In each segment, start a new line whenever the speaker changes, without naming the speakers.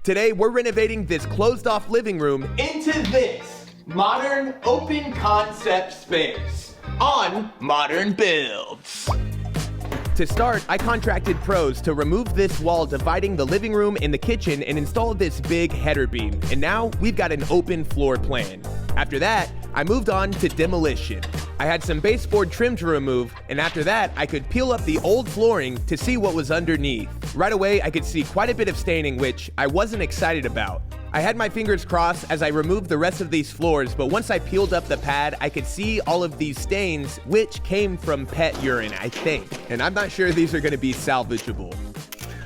Today, we're renovating this closed-off living room into this modern open concept space on Modern Builds. To start, I contracted pros to remove this wall dividing the living room and the kitchen and install this big header beam. And now we've got an open floor plan. After that, I moved on to demolition. I had some baseboard trim to remove, and after that, I could peel up the old flooring to see what was underneath. Right away, I could see quite a bit of staining, which I wasn't excited about. I had my fingers crossed as I removed the rest of these floors, but once I peeled up the pad, I could see all of these stains, which came from pet urine, I think. And I'm not sure these are gonna be salvageable.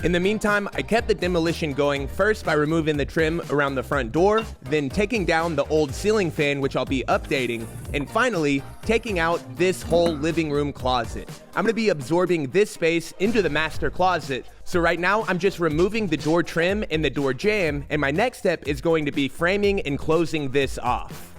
In the meantime, I kept the demolition going, first by removing the trim around the front door, then taking down the old ceiling fan, which I'll be updating, and finally, taking out this whole living room closet. I'm gonna be absorbing this space into the master closet, so right now I'm just removing the door trim and the door jamb, and my next step is going to be framing and closing this off.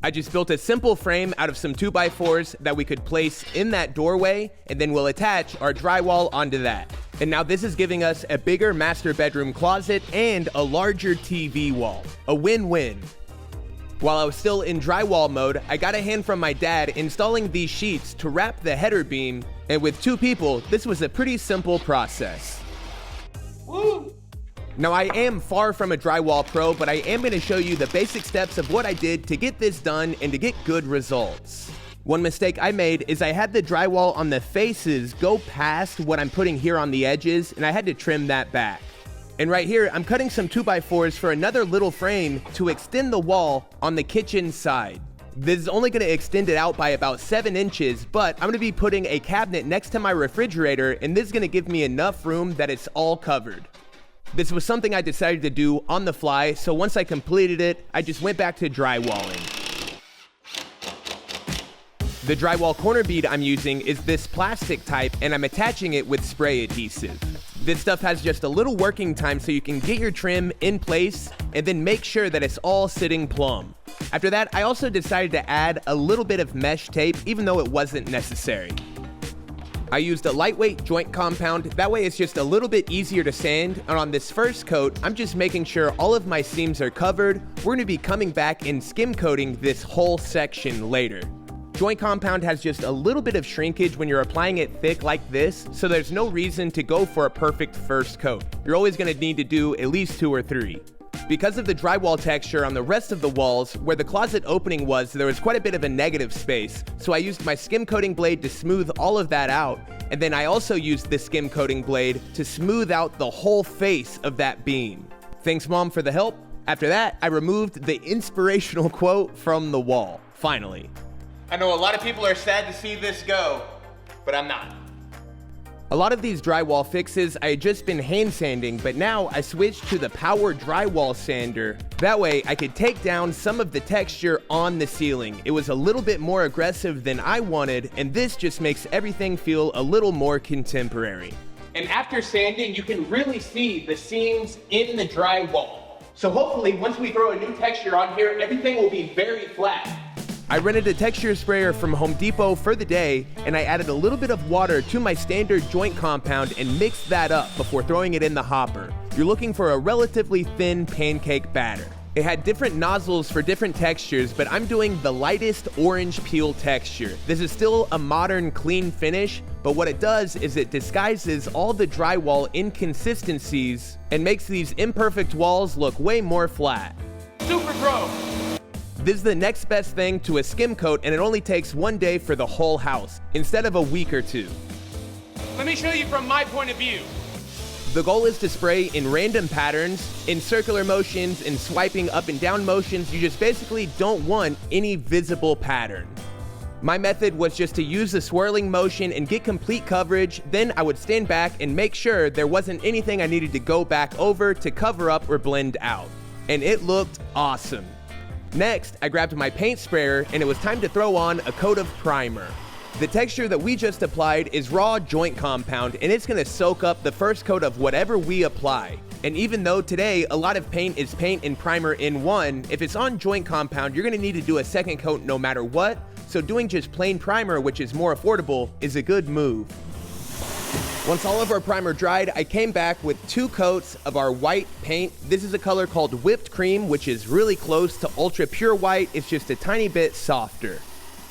I just built a simple frame out of some 2x4s that we could place in that doorway, and then we'll attach our drywall onto that. And now this is giving us a bigger master bedroom closet and a larger TV wall. A win-win. While I was still in drywall mode, I got a hand from my dad installing these sheets to wrap the header beam, and with 2 people, this was a pretty simple process. Woo! Now I am far from a drywall pro, but I am going to show you the basic steps of what I did to get this done and to get good results. One mistake I made is I had the drywall on the faces go past what I'm putting here on the edges, and I had to trim that back. And right here, I'm cutting some 2x4s for another little frame to extend the wall on the kitchen side. This is only going to extend it out by about 7 inches, but I'm going to be putting a cabinet next to my refrigerator, and this is going to give me enough room that it's all covered. This was something I decided to do on the fly, so once I completed it, I just went back to drywalling. The drywall corner bead I'm using is this plastic type, and I'm attaching it with spray adhesive. This stuff has just a little working time so you can get your trim in place and then make sure that it's all sitting plumb. After that, I also decided to add a little bit of mesh tape, even though it wasn't necessary. I used a lightweight joint compound, that way it's just a little bit easier to sand, and on this first coat, I'm just making sure all of my seams are covered. We're going to be coming back and skim coating this whole section later. Joint compound has just a little bit of shrinkage when you're applying it thick like this, so there's no reason to go for a perfect first coat. You're always going to need to do at least 2 or 3. Because of the drywall texture on the rest of the walls, where the closet opening was, there was quite a bit of a negative space, so I used my skim coating blade to smooth all of that out, and then I also used the skim coating blade to smooth out the whole face of that beam. Thanks, Mom, for the help. After that, I removed the inspirational quote from the wall, finally. I know a lot of people are sad to see this go, but I'm not. A lot of these drywall fixes I had just been hand sanding, but now I switched to the power drywall sander. That way I could take down some of the texture on the ceiling. It was a little bit more aggressive than I wanted, and this just makes everything feel a little more contemporary. And after sanding, you can really see the seams in the drywall. So hopefully once we throw a new texture on here, everything will be very flat. I rented a texture sprayer from Home Depot for the day, and I added a little bit of water to my standard joint compound and mixed that up before throwing it in the hopper. You're looking for a relatively thin pancake batter. It had different nozzles for different textures, but I'm doing the lightest orange peel texture. This is still a modern clean finish, but what it does is it disguises all the drywall inconsistencies and makes these imperfect walls look way more flat. Super pro! This is the next best thing to a skim coat, and it only takes 1 day for the whole house, instead of a week or 2. Let me show you from my point of view. The goal is to spray in random patterns, in circular motions, in swiping up and down motions. You just basically don't want any visible pattern. My method was just to use the swirling motion and get complete coverage, then I would stand back and make sure there wasn't anything I needed to go back over to cover up or blend out. And it looked awesome. Next, I grabbed my paint sprayer and it was time to throw on a coat of primer. The texture that we just applied is raw joint compound, and it's gonna soak up the first coat of whatever we apply. And even though today a lot of paint is paint and primer in one, if it's on joint compound, you're gonna need to do a second coat no matter what, so doing just plain primer, which is more affordable, is a good move. Once all of our primer dried, I came back with 2 coats of our white paint. This is a color called Whipped Cream, which is really close to ultra pure white. It's just a tiny bit softer.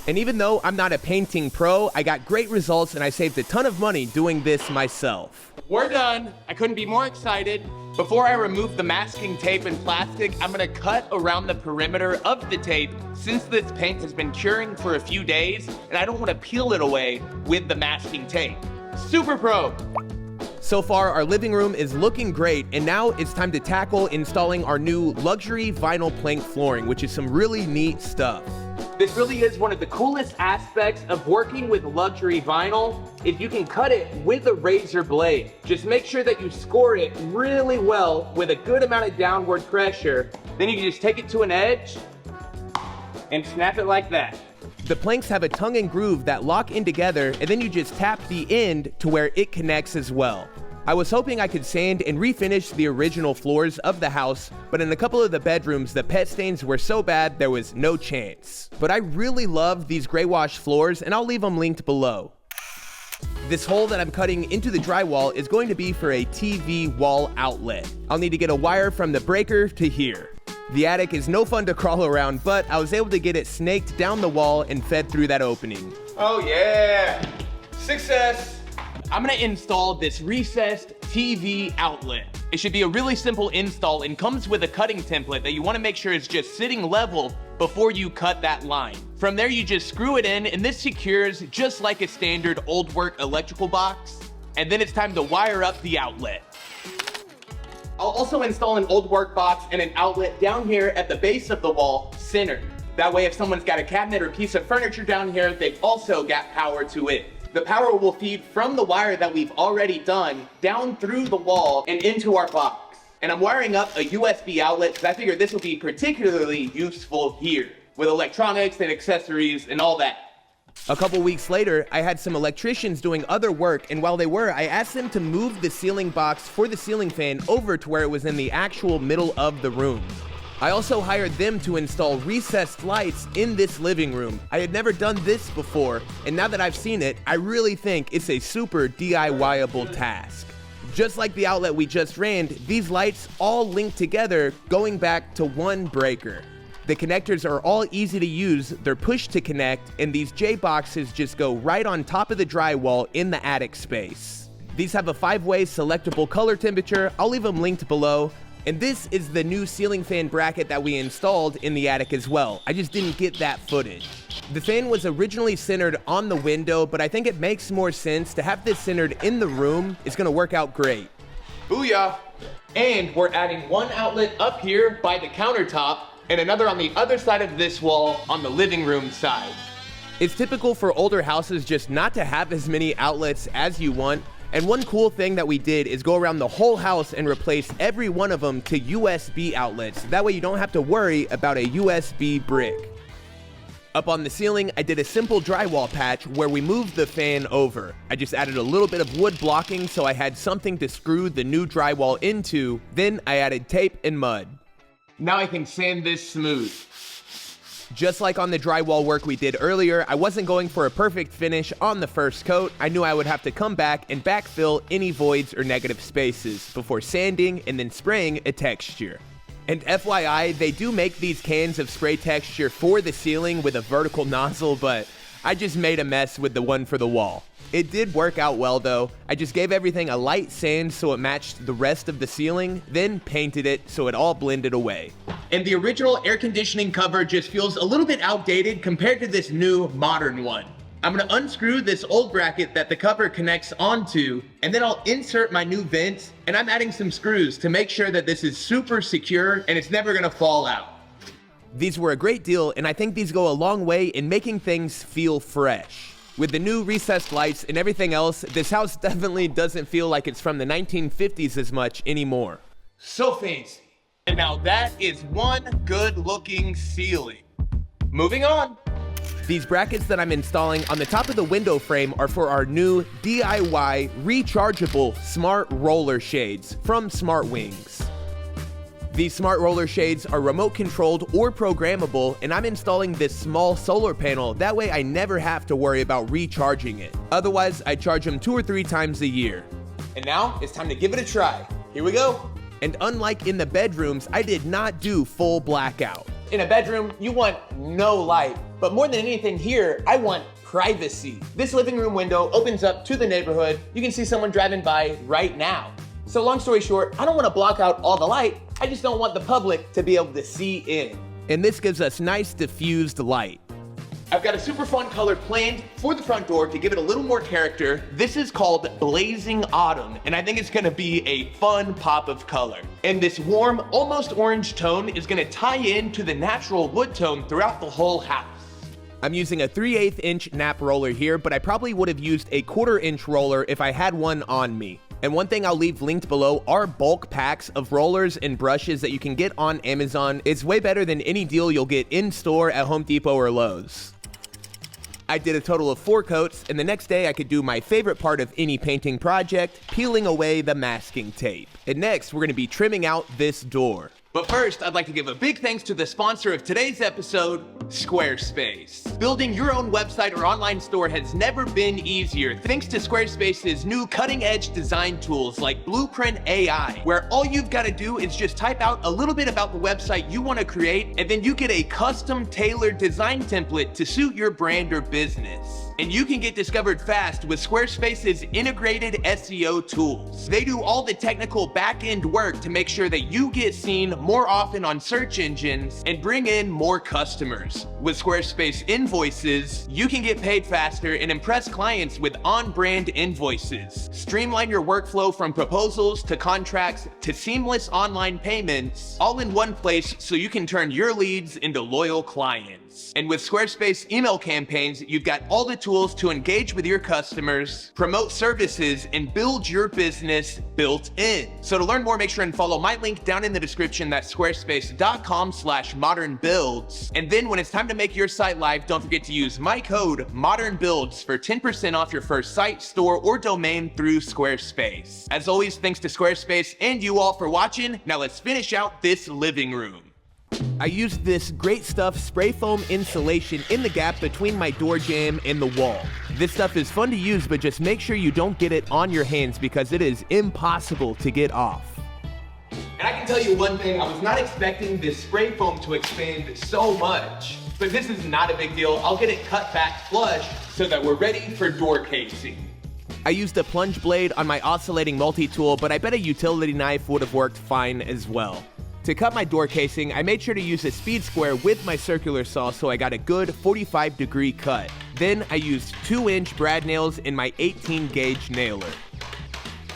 And even though I'm not a painting pro, I got great results and I saved a ton of money doing this myself.
We're done. I couldn't be more excited. Before I remove the masking tape and plastic, I'm gonna cut around the perimeter of the tape since this paint has been curing for a few days and I don't wanna peel it away with the masking tape. Super pro.
So far, our living room is looking great, and now it's time to tackle installing our new luxury vinyl plank flooring, which is some really neat stuff.
This really is one of the coolest aspects of working with luxury vinyl, is you can cut it with a razor blade. Just make sure that you score it really well with a good amount of downward pressure. Then you can just take it to an edge and snap it like that.
The planks have a tongue and groove that lock in together, and then you just tap the end to where it connects as well. I was hoping I could sand and refinish the original floors of the house, but in a couple of the bedrooms, the pet stains were so bad there was no chance. But I really love these gray wash floors, and I'll leave them linked below. This hole that I'm cutting into the drywall is going to be for a TV wall outlet. I'll need to get a wire from the breaker to here. The attic is no fun to crawl around, but I was able to get it snaked down the wall and fed through that opening.
Oh yeah, success. I'm gonna install this recessed TV outlet. It should be a really simple install and comes with a cutting template that you wanna make sure is just sitting level before you cut that line. From there, you just screw it in and this secures just like a standard old work electrical box. And then it's time to wire up the outlet. I'll also install an old work box and an outlet down here at the base of the wall, centered. That way if someone's got a cabinet or piece of furniture down here, they've also got power to it. The power will feed from the wire that we've already done down through the wall and into our box. And I'm wiring up a USB outlet because I figured this will be particularly useful here with electronics and accessories and all that.
A couple weeks later, I had some electricians doing other work, and while they were, I asked them to move the ceiling box for the ceiling fan over to where it was in the actual middle of the room. I also hired them to install recessed lights in this living room. I had never done this before, and now that I've seen it, I really think it's a super DIY-able task. Just like the outlet we just ran, these lights all link together going back to one breaker. The connectors are all easy to use, they're push to connect, and these J-boxes just go right on top of the drywall in the attic space. These have a 5-way selectable color temperature, I'll leave them linked below. And this is the new ceiling fan bracket that we installed in the attic as well. I just didn't get that footage. The fan was originally centered on the window, but I think it makes more sense to have this centered in the room. It's gonna work out great.
Booyah! And we're adding one outlet up here by the countertop and another on the other side of this wall on the living room side.
It's typical for older houses just not to have as many outlets as you want. And one cool thing that we did is go around the whole house and replace every one of them to USB outlets. That way you don't have to worry about a USB brick. Up on the ceiling, I did a simple drywall patch where we moved the fan over. I just added a little bit of wood blocking so I had something to screw the new drywall into. Then I added tape and mud.
Now I can sand this smooth.
Just like on the drywall work we did earlier, I wasn't going for a perfect finish on the first coat. I knew I would have to come back and backfill any voids or negative spaces before sanding and then spraying a texture. And FYI, they do make these cans of spray texture for the ceiling with a vertical nozzle, but I just made a mess with the one for the wall. It did work out well though. I just gave everything a light sand so it matched the rest of the ceiling, then painted it so it all blended away. And the original air conditioning cover just feels a little bit outdated compared to this new modern one. I'm gonna unscrew this old bracket that the cover connects onto, and then I'll insert my new vents, and I'm adding some screws to make sure that this is super secure and it's never gonna fall out. These were a great deal, and I think these go a long way in making things feel fresh. With the new recessed lights and everything else, this house definitely doesn't feel like it's from the 1950s as much anymore.
So fancy. And now that is one good looking ceiling. Moving on.
These brackets that I'm installing on the top of the window frame are for our new DIY rechargeable smart roller shades from Smart Wings. These smart roller shades are remote controlled or programmable, and I'm installing this small solar panel, that way I never have to worry about recharging it. Otherwise, I charge them 2 or 3 times a year.
And now it's time to give it a try. Here we go.
And unlike in the bedrooms, I did not do full blackout.
In a bedroom, you want no light, but more than anything here, I want privacy. This living room window opens up to the neighborhood. You can see someone driving by right now. So long story short, I don't want to block out all the light. I just don't want the public to be able to see in.
And this gives us nice diffused light.
I've got a super fun color planned for the front door to give it a little more character. This is called Blazing Autumn, and I think it's gonna be a fun pop of color. And this warm, almost orange tone is gonna tie in to the natural wood tone throughout the whole house.
I'm using a 3/8 inch nap roller here, but I probably would have used a 1/4 inch roller if I had one on me. And one thing I'll leave linked below are bulk packs of rollers and brushes that you can get on Amazon. It's way better than any deal you'll get in store at Home Depot or Lowe's. I did a total of 4 coats, and the next day I could do my favorite part of any painting project, peeling away the masking tape. And next, we're gonna be trimming out this door.
But first, I'd like to give a big thanks to the sponsor of today's episode, Squarespace. Building your own website or online store has never been easier thanks to Squarespace's new cutting-edge design tools like Blueprint AI, where all you've got to do is just type out a little bit about the website you want to create, and then you get a custom tailored design template to suit your brand or business. And you can get discovered fast with Squarespace's integrated SEO tools. They do all the technical back-end work to make sure that you get seen more often on search engines and bring in more customers. With Squarespace Invoices, you can get paid faster and impress clients with on-brand invoices. Streamline your workflow from proposals to contracts to seamless online payments, all in one place so you can turn your leads into loyal clients. And with Squarespace email campaigns, you've got all the tools to engage with your customers, promote services, and build your business built in. So to learn more, make sure and follow my link down in the description. That's squarespace.com/modernbuilds. And then when it's time to make your site live, don't forget to use my code ModernBuilds for 10% off your first site, store, or domain through Squarespace. As always, thanks to Squarespace and you all for watching. Now let's finish out this living room.
I used this Great Stuff spray foam insulation in the gap between my door jamb and the wall. This stuff is fun to use, but just make sure you don't get it on your hands because it is impossible to get off.
And I can tell you one thing, I was not expecting this spray foam to expand so much. But this is not a big deal. I'll get it cut back flush so that we're ready for door casing.
I used a plunge blade on my oscillating multi-tool, but I bet a utility knife would have worked fine as well. To cut my door casing, I made sure to use a speed square with my circular saw so I got a good 45-degree cut. Then I used 2-inch brad nails in my 18-gauge nailer.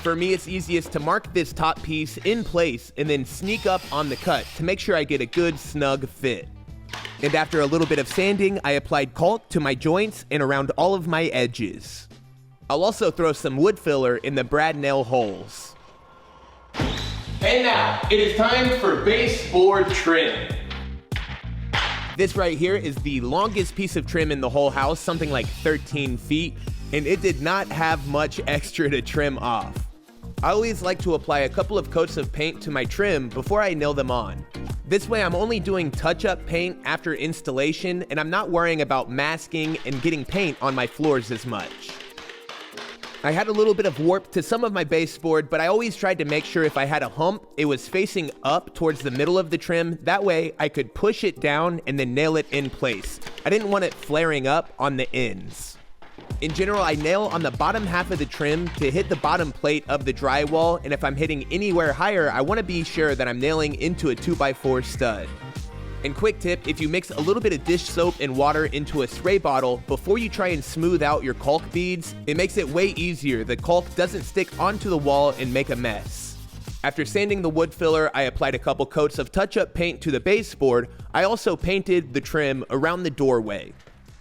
For me, it's easiest to mark this top piece in place and then sneak up on the cut to make sure I get a good snug fit. And after a little bit of sanding, I applied caulk to my joints and around all of my edges. I'll also throw some wood filler in the brad nail holes.
And now, it is time for baseboard trim.
This right here is the longest piece of trim in the whole house, something like 13 feet, and it did not have much extra to trim off. I always like to apply a couple of coats of paint to my trim before I nail them on. This way I'm only doing touch-up paint after installation, and I'm not worrying about masking and getting paint on my floors as much. I had a little bit of warp to some of my baseboard, but I always tried to make sure if I had a hump, it was facing up towards the middle of the trim. That way I could push it down and then nail it in place. I didn't want it flaring up on the ends. In general, I nail on the bottom half of the trim to hit the bottom plate of the drywall, and if I'm hitting anywhere higher, I want to be sure that I'm nailing into a 2x4 stud. And quick tip, if you mix a little bit of dish soap and water into a spray bottle before you try and smooth out your caulk beads, it makes it way easier. The caulk doesn't stick onto the wall and make a mess. After sanding the wood filler, I applied a couple coats of touch-up paint to the baseboard. I also painted the trim around the doorway.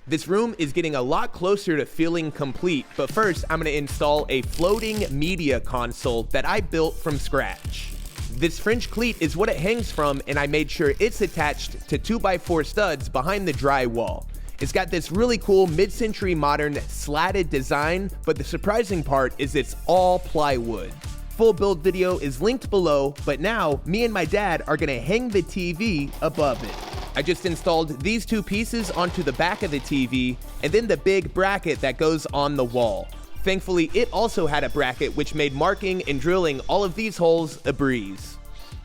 This room is getting a lot closer to feeling complete, but first I'm going to install a floating media console that I built from scratch. This French cleat is what it hangs from, and I made sure it's attached to 2x4 studs behind the drywall. It's got this really cool mid-century modern slatted design, but the surprising part is it's all plywood. full build video is linked below, but now me and my dad are gonna hang the TV above it. I just installed these two pieces onto the back of the TV and then the big bracket that goes on the wall. Thankfully, it also had a bracket which made marking and drilling all of these holes a breeze.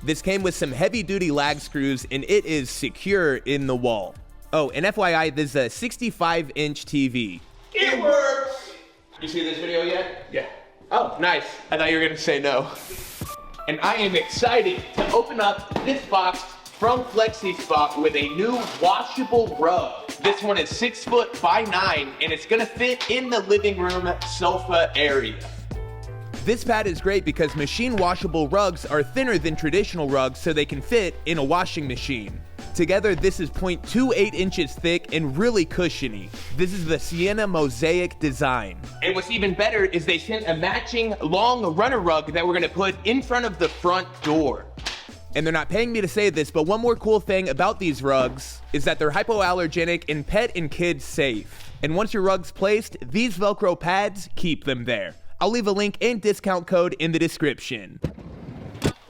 This came with some heavy-duty lag screws and it is secure in the wall. Oh, and FYI, this is a 65-inch TV.
It works! You see this video yet? Yeah. Oh, nice. I thought you were gonna say no. And I am excited to open up this box from FlexiSpot with a new washable rug. This one is 6 foot by 9 and it's gonna fit in the living room sofa area.
This pad is great because machine washable rugs are thinner than traditional rugs so they can fit in a washing machine. Together, this is 0.28 inches thick and really cushiony. This is the Sienna Mosaic design.
And what's even better is they sent a matching long runner rug that we're gonna put in front of the front door.
And they're not paying me to say this, but one more cool thing about these rugs is that they're hypoallergenic and pet and kid safe. And once your rug's placed, these Velcro pads keep them there. I'll leave a link and discount code in the description.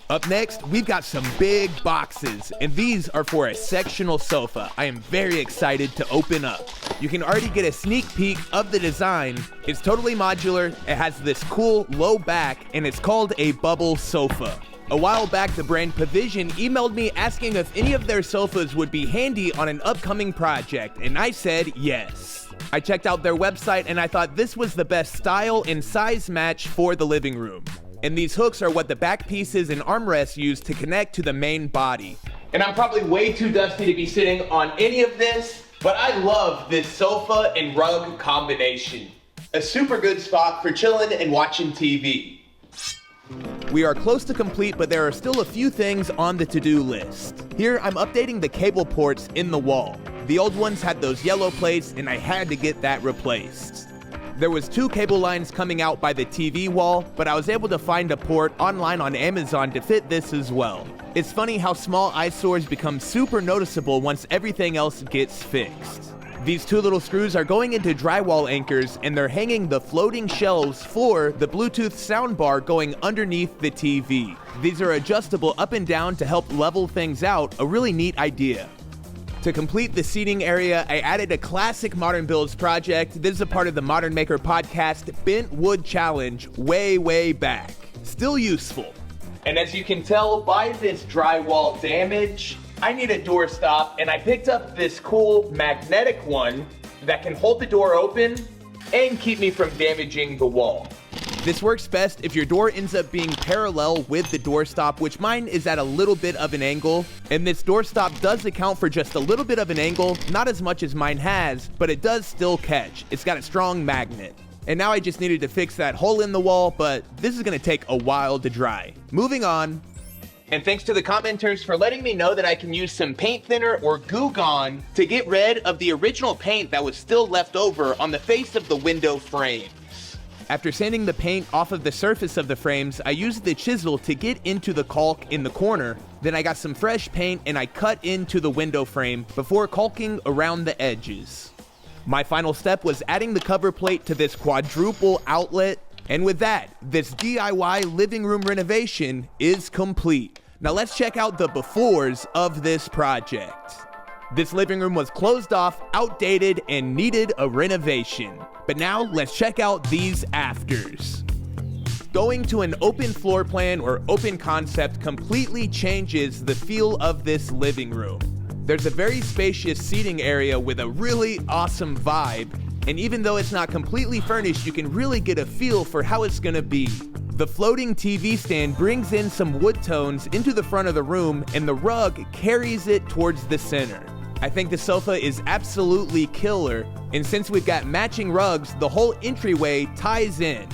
Up next, we've got some big boxes, and these are for a sectional sofa I am very excited to open up. You can already get a sneak peek of the design. It's totally modular, it has this cool low back, and it's called a bubble sofa. A while back, the brand Pavision emailed me asking if any of their sofas would be handy on an upcoming project, and I said yes. I checked out their website and I thought this was the best style and size match for the living room. And these hooks are what the back pieces and armrests use to connect to the main body.
And I'm probably way too dusty to be sitting on any of this, but I love this sofa and rug combination. A super good spot for chilling and watching TV.
We are close to complete, but there are still a few things on the to-do list. Here, I'm updating the cable ports in the wall. The old ones had those yellow plates, and I had to get that replaced. There was 2 cable lines coming out by the TV wall, but I was able to find a port online on Amazon to fit this as well. It's funny how small eyesores become super noticeable once everything else gets fixed. These 2 little screws are going into drywall anchors and they're hanging the floating shelves for the Bluetooth soundbar going underneath the TV. These are adjustable up and down to help level things out, a really neat idea. To complete the seating area, I added a classic Modern Builds project. This is a part of the Modern Maker podcast Bent Wood Challenge way back. Still useful.
And as you can tell by this drywall damage, I need a door stop, and I picked up this cool magnetic one that can hold the door open and keep me from damaging the wall.
This works best if your door ends up being parallel with the doorstop, which mine is at a little bit of an angle. And this doorstop does account for just a little bit of an angle, not as much as mine has, but it does still catch. It's got a strong magnet. And now I just needed to fix that hole in the wall, but this is gonna take a while to dry. Moving on.
And thanks to the commenters for letting me know that I can use some paint thinner or Goo Gone to get rid of the original paint that was still left over on the face of the window frames.
After sanding the paint off of the surface of the frames, I used the chisel to get into the caulk in the corner. Then I got some fresh paint and I cut into the window frame before caulking around the edges. My final step was adding the cover plate to this quadruple outlet. And with that, this DIY living room renovation is complete. Now let's check out the befores of this project. This living room was closed off, outdated, and needed a renovation. But now let's check out these afters. Going to an open floor plan or open concept completely changes the feel of this living room. There's a very spacious seating area with a really awesome vibe. And even though it's not completely furnished, you can really get a feel for how it's gonna be. The floating TV stand brings in some wood tones into the front of the room, and the rug carries it towards the center. I think the sofa is absolutely killer, and since we've got matching rugs, the whole entryway ties in.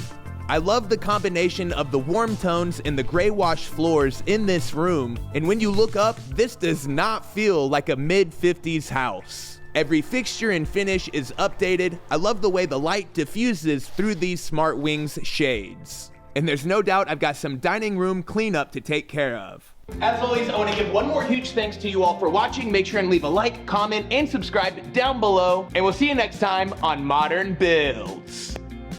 I love the combination of the warm tones and the gray wash floors in this room, and when you look up, this does not feel like a mid-50s house. Every fixture and finish is updated. I love the way the light diffuses through these Smart Wings shades. And there's no doubt I've got some dining room cleanup to take care of.
As always, I want to give one more huge thanks to you all for watching. Make sure and leave a like, comment, and subscribe down below. And we'll see you next time on Modern Builds.